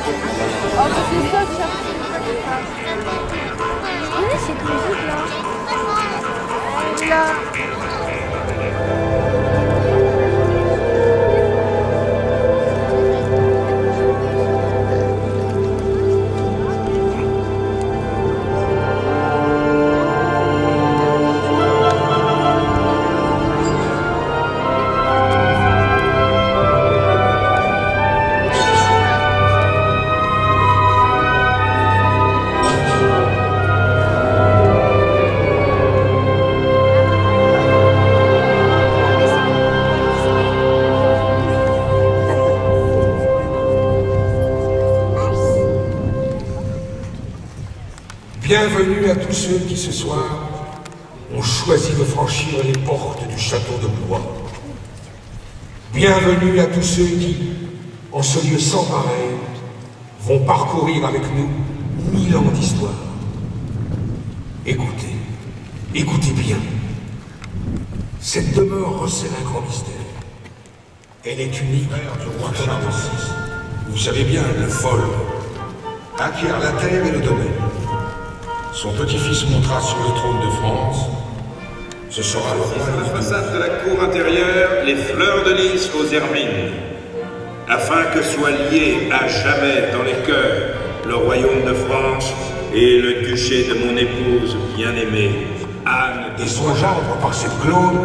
Oh, c'est ça, ça. Oui, cette musique là. Là. Bienvenue à tous ceux qui ce soir ont choisi de franchir les portes du château de Blois. Bienvenue à tous ceux qui, en ce lieu sans pareil, vont parcourir avec nous 1000 ans d'histoire. Écoutez, écoutez bien. Cette demeure recèle un grand mystère. Elle est unique du roi Charles VI. Vous savez bien, le folle acquiert la terre et le domaine. Son petit-fils montera sur le trône de France. Ce sera le roi. Sur la façade de la cour intérieure, les fleurs de lys aux hermines, afin que soient liés à jamais dans les cœurs le royaume de France et le duché de mon épouse bien-aimée, Anne et son gendre par cette Claude,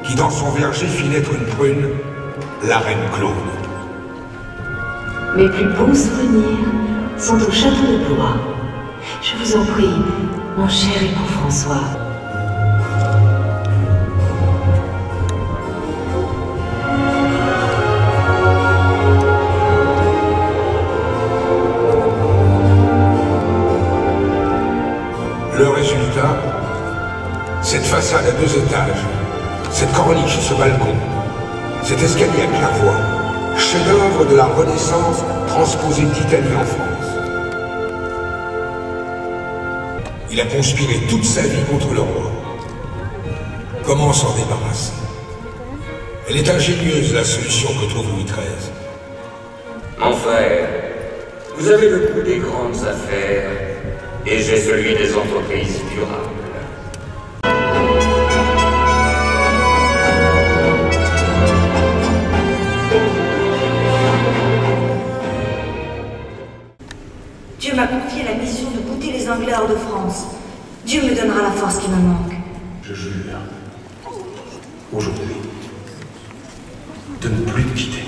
qui dans son verger fit naître une prune, la reine Claude. Mes plus beaux souvenirs sont au château de Blois. Je vous en prie, mon cher époux François. Le résultat, cette façade à 2 étages, cette corniche, ce balcon, cet escalier à claire-voie, chef-d'œuvre de la Renaissance transposé d'Italie en France. Il a conspiré toute sa vie contre le roi. Comment s'en débarrasser? Elle est ingénieuse, la solution que trouve Louis XIII. Mon frère, vous avez le goût des grandes affaires, et j'ai celui des entreprises durables. Dieu m'a confié la mission de bouter les Anglais hors de France. Dieu me donnera la force qui me manque. Je jure, aujourd'hui, de ne plus te quitter,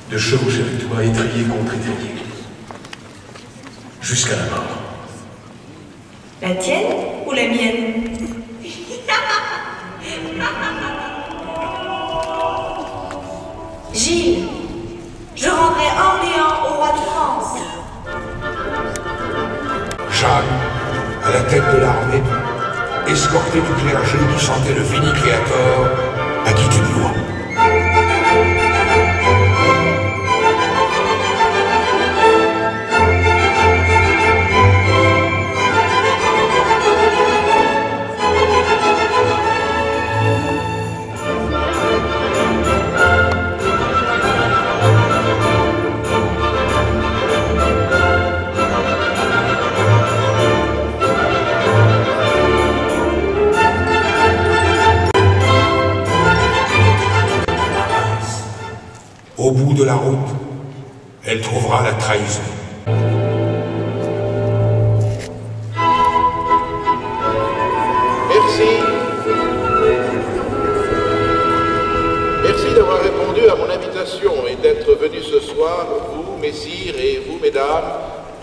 de chevaucher avec toi étrier contre étrier, jusqu'à la mort. La tienne ou la mienne? Gilles, je rendrai Orléans au roi de France. Jeanne, à la tête de l'armée, escortée du clergé qui chantait le Veni Creator, a quitté Blois. Au bout de la route, elle trouvera la trahison. Merci. Merci d'avoir répondu à mon invitation et d'être venu ce soir, vous, messires, et vous, mesdames,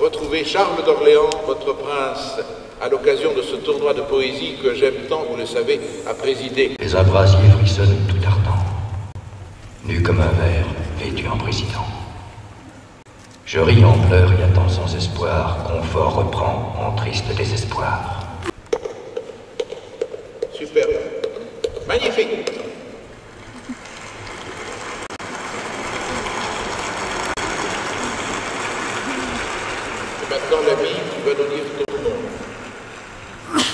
retrouver Charles d'Orléans, votre prince, à l'occasion de ce tournoi de poésie que j'aime tant, vous le savez, à présider. Les abrasiers frissonnent tout ardent, nu comme un verre, vêtu en président. Je ris en pleurs et attends sans espoir, confort reprend en triste désespoir. Superbe. Magnifique. Et maintenant, l'ami, tu vas nous dire ton nom.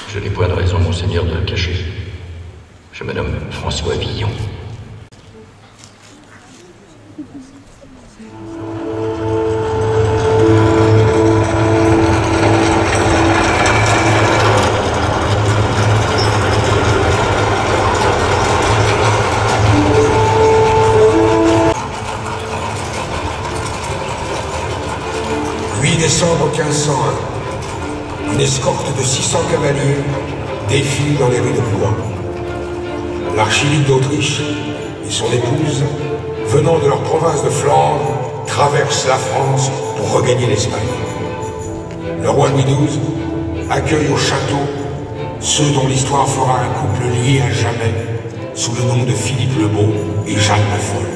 Je n'ai point de raison, monseigneur, de le cacher. Je me nomme François Villon. 8 décembre 1501, une escorte de 600 cavaliers défile dans les rues de Blois. L'archiduc d'Autriche et son épouse, venant de leur province de Flandre, traversent la France pour regagner l'Espagne. Le roi Louis XII accueille au château ceux dont l'histoire fera un couple lié à jamais sous le nom de Philippe le Beau et Jeanne la Folle.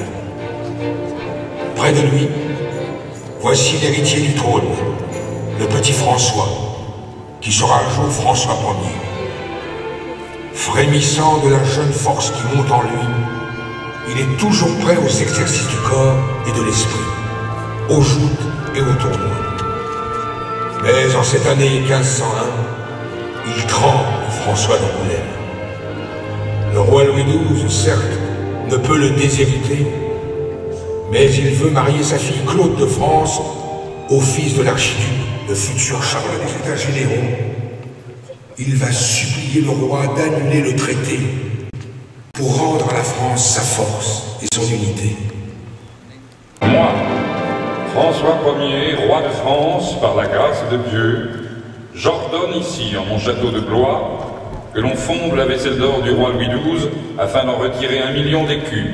Près de lui, voici l'héritier du trône, le petit François, qui sera un jour François Ier. Frémissant de la jeune force qui monte en lui, il est toujours prêt aux exercices du corps et de l'esprit, aux joutes et aux tournois. Mais en cette année 1501, il tremble, François d'Angoulême. Le roi Louis XII, certes, ne peut le déshériter, mais il veut marier sa fille Claude de France au fils de l'archiduc, le futur Charles des États généraux. Il va supplier le roi d'annuler le traité pour rendre à la France sa force et son unité. Moi, François Ier, roi de France, par la grâce de Dieu, j'ordonne ici, en mon château de Blois, que l'on fonde la vaisselle d'or du roi Louis XII afin d'en retirer 1 million d'écus.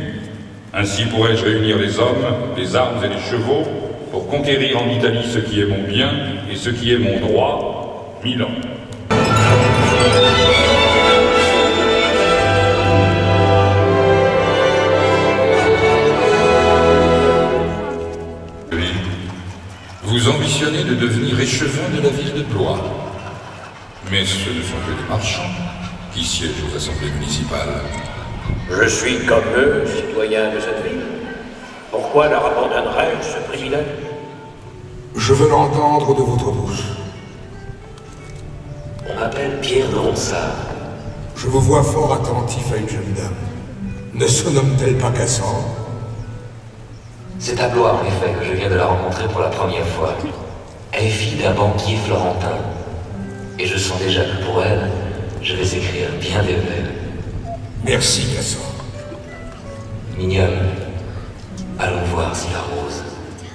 Ainsi pourrai-je réunir les hommes, les armes et les chevaux pour conquérir en Italie ce qui est mon bien et ce qui est mon droit, Milan. Vous ambitionnez de devenir échevin de la ville de Blois. Mais ce ne sont que des marchands qui siègent aux assemblées municipales. Je suis comme eux, citoyen de cette ville. Pourquoi leur abandonnerais-je ce privilège? Je veux l'entendre de votre bouche. On m'appelle Pierre de Ronsard. Je vous vois fort attentif à une jeune dame. Ne se nomme-t-elle pas Cassandre? C'est à Blois, en effet, que je viens de la rencontrer pour la première fois. Elle est fille d'un banquier florentin. Et je sens déjà que pour elle, je vais écrire bien des vers. Merci, Cassandre. Mignonne, allons voir si la rose,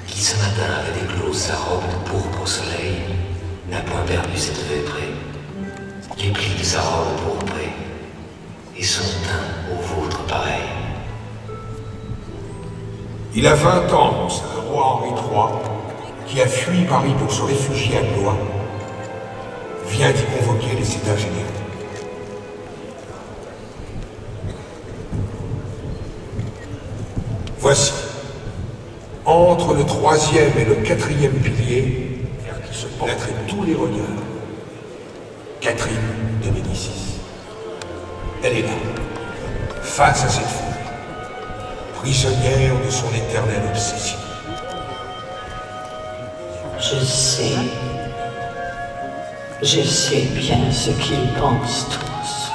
qui ce matin avait éclose sa robe de pourpre au soleil, n'a point perdu cette véprée. Les plis de sa robe pourprée, et son teint au vôtre pareil. Il a 20 ans, le roi Henri III, qui a fui Paris pour se réfugier à Blois, vient d'y convoquer les États généraux. Voici, entre le 3e et le 4e pilier, vers qui se pénètrent tous les regards, Catherine de Médicis. Elle est là, face à cette foule, prisonnière de son éternelle obsession. Je sais bien ce qu'ils pensent tous.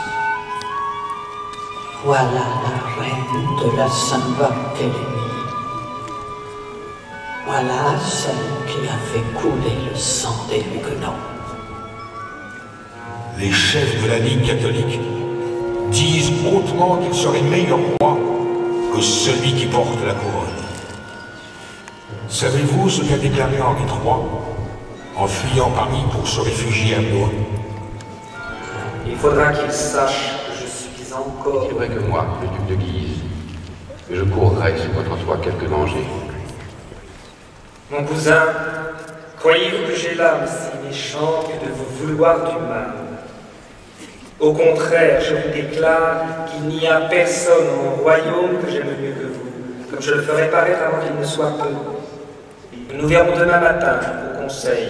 Voilà la reine de la Saint-Barthélemy. Voilà celle qui a fait couler le sang des Huguenots. Les chefs de la Ligue catholique disent hautement qu'il serait meilleur roi que celui qui porte la couronne. Savez-vous ce qu'a déclaré Henri III en fuyant Paris pour se réfugier à Blois? Il faudra qu'il sache que je suis encore... C'est vrai que moi, le duc de Guise, je courrai si votre soit quelque danger. Mon cousin, croyez-vous que j'ai l'âme si méchante que de vous vouloir du mal? Au contraire, je vous déclare qu'il n'y a personne dans mon royaume que j'aime mieux que vous, comme je le ferai paraître avant qu'il ne soit peu. Nous nous verrons demain matin au conseil.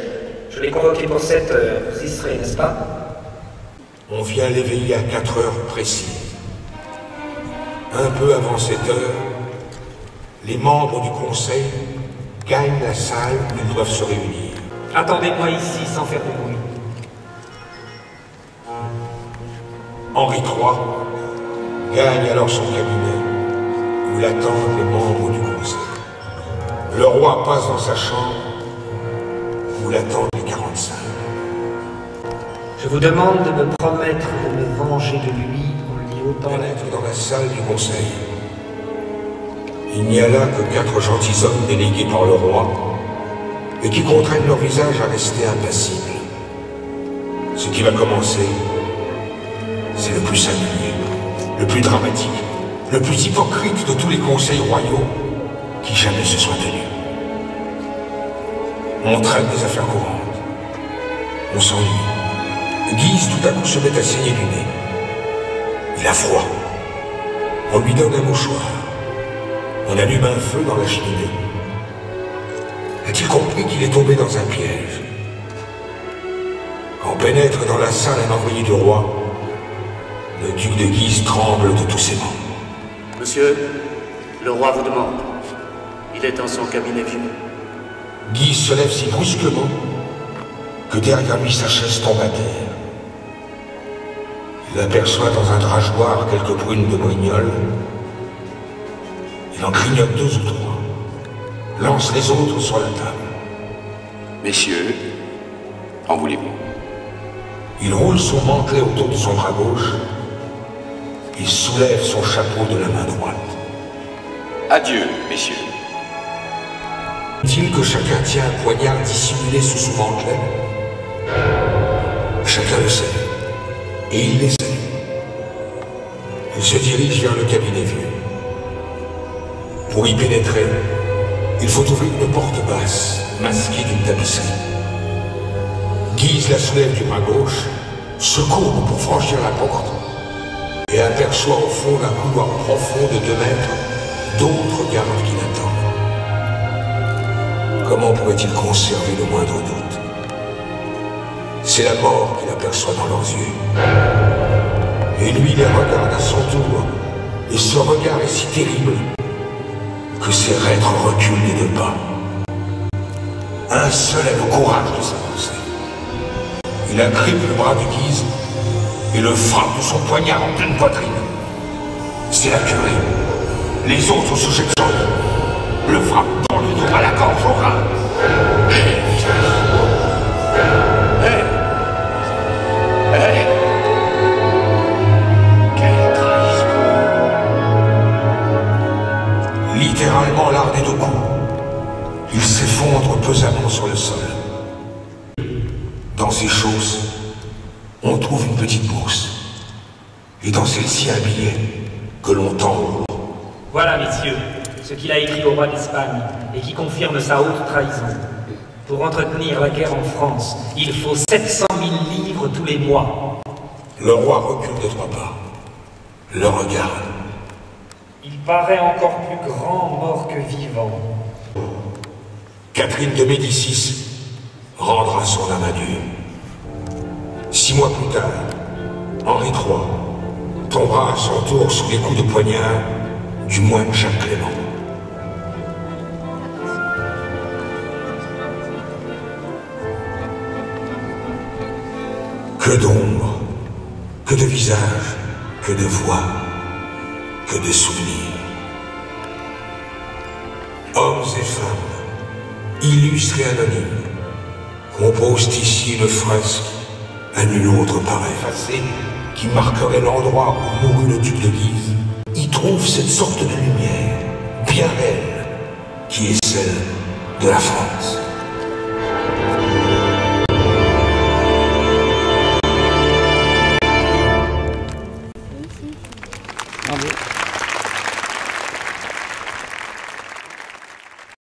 Je l'ai convoqué pour 7 heures. Vous y serez, n'est-ce pas? On vient l'éveiller à 4 heures précises. Un peu avant 7 heures, les membres du conseil gagnent la salle où ils doivent se réunir. Attendez-moi ici sans faire de bruit. Henri III gagne alors son cabinet où l'attendent les membres du conseil. Le roi passe dans sa chambre où l'attendent les 45. Je vous demande de me promettre de me venger de lui en lui ôtant la pénètre dans la salle du conseil. Il n'y a là que 4 gentilshommes délégués par le roi et qui contraignent leur visage à rester impassibles. Ce qui va commencer, c'est le plus singulier, le plus dramatique, le plus hypocrite de tous les conseils royaux qui jamais se soient tenus. On traite des affaires courantes. On s'ennuie. Guise tout à coup se met à saigner du nez. Il a froid. On lui donne un mouchoir. On allume un feu dans la cheminée. A-t-il compris qu'il est tombé dans un piège? Quand pénètre dans la salle un envoyé du roi, le duc de Guise tremble de tous ses membres. Monsieur, le roi vous demande. Il est dans son cabinet vieux. Guise se lève si brusquement que derrière lui sa chaise tombe à terre. Il aperçoit dans un drageoir quelques prunes de brignoles. Il en grignote 2 ou 3, lance les autres sur la table. Messieurs, en voulez-vous? Il roule son mantelet autour de son bras gauche. Il soulève son chapeau de la main droite. Adieu, messieurs. Est-il que chacun tient un poignard dissimulé sous son mantelet? Chacun le sait. Et il les salue. Il se dirige vers le cabinet vieux. Pour y pénétrer, il faut ouvrir une porte basse, masquée d'une tapisserie. Guise la soulève du bras gauche, se courbe pour franchir la porte, et aperçoit au fond d'un couloir profond de 2 mètres d'autres gardes qui l'attendent. Comment pourrait-il conserver le moindre doute? C'est la mort qu'il aperçoit dans leurs yeux. Et lui les regarde à son tour, et ce regard est si terrible que ses reîtres reculent les 2 pas. Un seul a le courage de s'avancer. Il agrippe le bras de Guise et le frappe de son poignard en pleine poitrine. C'est la curée. Les autres se jettent sur lui, le frappe dans le dos, à la gorge, au rein. Quelle trahison! Littéralement lardé de coups, il s'effondre pesamment sur le sol. Dans ses chausses, on trouve une petite bourse. Et dans celle-ci, un billet que l'on tend au roi. Voilà, messieurs, ce qu'il a écrit au roi d'Espagne et qui confirme sa haute trahison. Pour entretenir la guerre en France, il faut 700 000 livres tous les mois. Le roi recule de 3 pas. Le regarde. Il paraît encore plus grand mort que vivant. Catherine de Médicis rendra son âme à Dieu. 6 mois plus tard, Henri III tombera à son tour sous les coups de poignard du moine Jacques Clément. Que d'ombre, que de visages, que de voix, que de souvenirs. Hommes et femmes, illustres et anonymes, composent ici une fresque à nul autre pareil effacée qui marquerait l'endroit où mourut le duc de Guise. Y trouve cette sorte de lumière, bien réelle, qui est celle de la France.